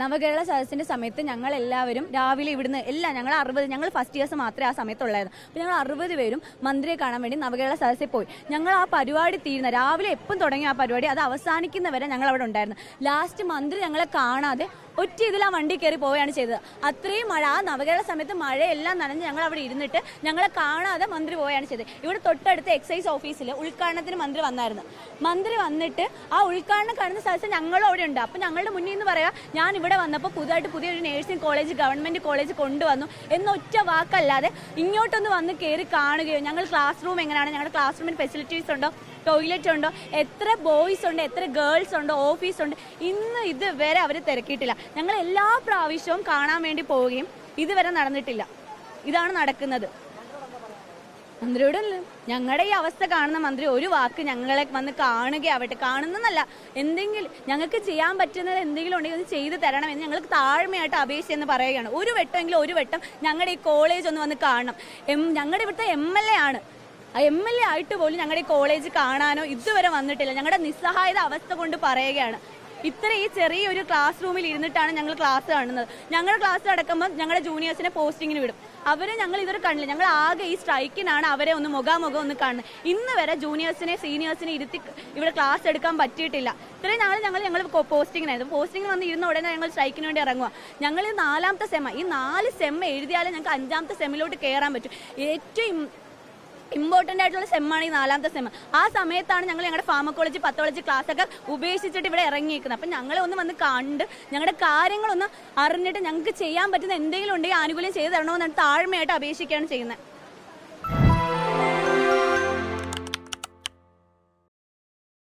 നവകേരള സദസ്സിന്റെ സമയത്ത് ഞങ്ങൾ എല്ലാവരും രാവിലെ ഇവിടുന്ന് ഞങ്ങൾ 60 ഞങ്ങൾ ഫസ്റ്റ് ഇയേഴ്സ് മാത്രമേ ആ സമയത്തുള്ളായിരുന്നു. അപ്പോൾ ഞങ്ങൾ 60 പേരും മന്ത്രിയെ കാണാൻ വേണ്ടി നവകേരള സദസ്സിൽ പോയി. ഞങ്ങൾ ആ പരിപാടി തീരുന്ന രാവിലെ എപ്പം തുടങ്ങിയ ആ പരിപാടി അത് അവസാനിക്കുന്നവരെ ഞങ്ങൾ അവിടെ ഉണ്ടായിരുന്നു. ലാസ്റ്റ് മന്ത്രി ഞങ്ങളെ കാണാതെ ഒറ്റ ഇതിൽ ആ വണ്ടി കയറി പോവുകയാണ് ചെയ്തത്. അത്രയും മഴ, ആ നവകേരള സമയത്ത് മഴയെല്ലാം നനഞ്ഞ് ഞങ്ങൾ അവിടെ ഇരുന്നിട്ട് ഞങ്ങളെ കാണാതെ മന്ത്രി പോവുകയാണ് ചെയ്തത്. ഇവിടെ തൊട്ടടുത്ത് എക്സൈസ് ഓഫീസിൽ ഉദ്ഘാടനത്തിന് മന്ത്രി വന്നായിരുന്നു. മന്ത്രി വന്നിട്ട് ആ ഉദ്ഘാടനം കാണുന്ന സ്ഥലത്ത് ഞങ്ങളും അവിടെ ഉണ്ട്. അപ്പം ഞങ്ങളുടെ മുന്നിൽ നിന്ന് പറയാം, ഞാൻ ഇവിടെ വന്നപ്പോൾ പുതിയൊരു നേഴ്സിംഗ് കോളേജ്, ഗവൺമെന്റ് കോളേജ് കൊണ്ടുവന്നു എന്നൊറ്റ വാക്കല്ലാതെ ഇങ്ങോട്ടൊന്ന് വന്ന് കയറി കാണുകയോ ഞങ്ങൾ ക്ലാസ് റൂം എങ്ങനെയാണ്, ഞങ്ങളുടെ ക്ലാസ് റൂമിന് ഫെസിലിറ്റീസ് ഉണ്ടോ, ടോയ്ലറ്റ് ഉണ്ടോ, എത്ര ബോയ്സ് ഉണ്ട്, എത്ര ഗേൾസ് ഉണ്ട്, ഓഫീസ് ഉണ്ട്, ഇന്ന് ഇതുവരെ അവർ തിരക്കിയിട്ടില്ല. ഞങ്ങൾ എല്ലാ പ്രാവശ്യവും കാണാൻ വേണ്ടി പോവുകയും ഇതുവരെ നടന്നിട്ടില്ല. ഇതാണ് നടക്കുന്നത്. മന്ത്രിയോടല്ല, ഞങ്ങളുടെ ഈ അവസ്ഥ കാണുന്ന മന്ത്രി ഒരു വാക്ക് ഞങ്ങളെ വന്ന് കാണുകയാവട്ടെ, കാണുന്നതല്ല, എന്തെങ്കിലും ഞങ്ങൾക്ക് ചെയ്യാൻ പറ്റുന്നത് എന്തെങ്കിലും ഉണ്ടെങ്കിൽ ഒന്ന് ചെയ്തു തരണമെന്ന് ഞങ്ങൾക്ക് താഴ്മയായിട്ട് അപേക്ഷയെന്ന് പറയുകയാണ്. ഒരു വട്ടം ഞങ്ങളുടെ ഈ കോളേജ് ഒന്ന് വന്ന് കാണണം. ഞങ്ങളുടെ ഇവിടുത്തെ MLA ആണ്. ആ MLA ആയിട്ട് പോലും ഞങ്ങളുടെ ഈ കോളേജ് കാണാനോ ഇതുവരെ വന്നിട്ടില്ല. ഞങ്ങളുടെ നിസ്സഹായത അവസ്ഥ കൊണ്ട് പറയുകയാണ്. ഈ ചെറിയൊരു ക്ലാസ് റൂമിൽ ഇരുന്നിട്ടാണ് ഞങ്ങൾ ക്ലാസ് കാണുന്നത്. ഞങ്ങളുടെ ക്ലാസ് അടക്കുമ്പോൾ ഞങ്ങളുടെ ജൂനിയേഴ്സിനെ പോസ്റ്റിങ്ങിന് വിടും. അവരെ ഞങ്ങൾ ഇതുവരെ കണ്ടില്ല. ഞങ്ങൾ ആകെ ഈ സ്ട്രൈക്കിനാണ് അവരെ ഒന്ന് മുഖാമുഖം ഒന്ന് കാണുന്നത്. ഇന്ന് വരെ ജൂനിയേഴ്സിനെ സീനിയേഴ്സിനെ ഇരുത്തി ഇവിടെ ക്ലാസ് എടുക്കാൻ പറ്റിയിട്ടില്ല. ഇത്രയും ഞങ്ങൾ പോസ്റ്റിങ്ങിനായിരുന്നു. പോസ്റ്റിങ്ങിന് വന്ന് ഇരുന്ന ഉടനെ ഞങ്ങൾ സ്ട്രൈക്കിന് വേണ്ടി ഇറങ്ങുക. ഞങ്ങൾ 4ാമത്തെ സെമ്മ, ഈ 4 സെമ്മ എഴുതിയാലേ ഞങ്ങൾക്ക് 5ാമത്തെ സെമ്മിലോട്ട് കയറാൻ പറ്റും. ഏറ്റവും ഇമ്പോർട്ടൻ്റ് ആയിട്ടുള്ള സെമ്മാണ് ഈ 4ാമത്തെ സെമ്മ്. ആ സമയത്താണ് ഞങ്ങൾ ഞങ്ങളുടെ ഫാർമക്കോളജി, പത്തോളജി ക്ലാസ്സൊക്കെ ഉപേക്ഷിച്ചിട്ട് ഇവിടെ ഇറങ്ങിയിരിക്കുന്നത്. അപ്പം ഞങ്ങളെ ഒന്ന് വന്ന് കണ്ട് ഞങ്ങളുടെ കാര്യങ്ങളൊന്ന് അറിഞ്ഞിട്ട് ഞങ്ങൾക്ക് ചെയ്യാൻ പറ്റുന്ന എന്തെങ്കിലും ഉണ്ടെങ്കിൽ ആനുകൂല്യം ചെയ്തു തരണമെന്നാണ് താഴ്മയായിട്ട് അപേക്ഷിക്കുകയാണ് ചെയ്യുന്നത്.